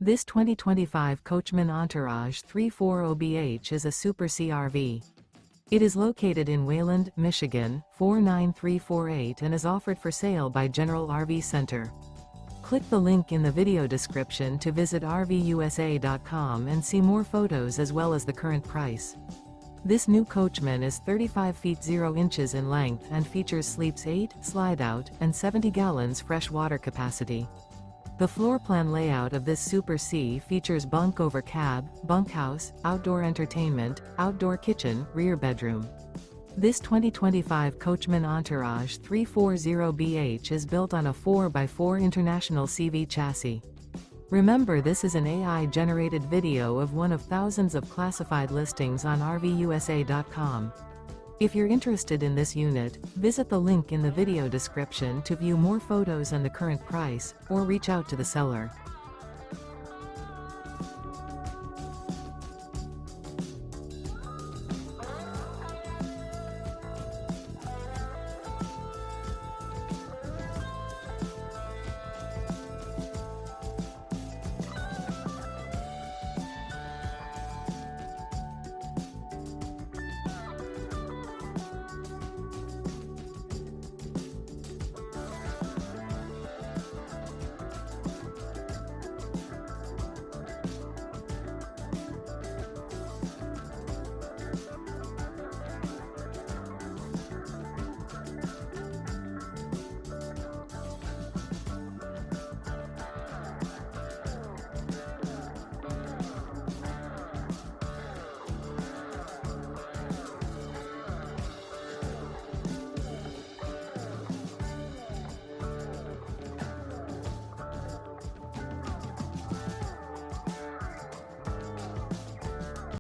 This 2025 Coachmen Entourage 340BH is a Super CRV. It is located in Wayland, Michigan, 49348 and is offered for sale by General RV Center. Click the link in the video description to visit RVUSA.com and see more photos as well as the current price. This new Coachmen is 35 feet 0 inches in length and features sleeps 8, slide-out, and 70 gallons fresh water capacity. The floor plan layout of this Super C features bunk over cab, bunkhouse, outdoor entertainment, outdoor kitchen, rear bedroom. This 2025 Coachmen Entourage 340BH is built on a 4x4 International CV chassis. Remember, this is an AI-generated video of one of thousands of classified listings on RVUSA.com. If you're interested in this unit, visit the link in the video description to view more photos and the current price, or reach out to the seller.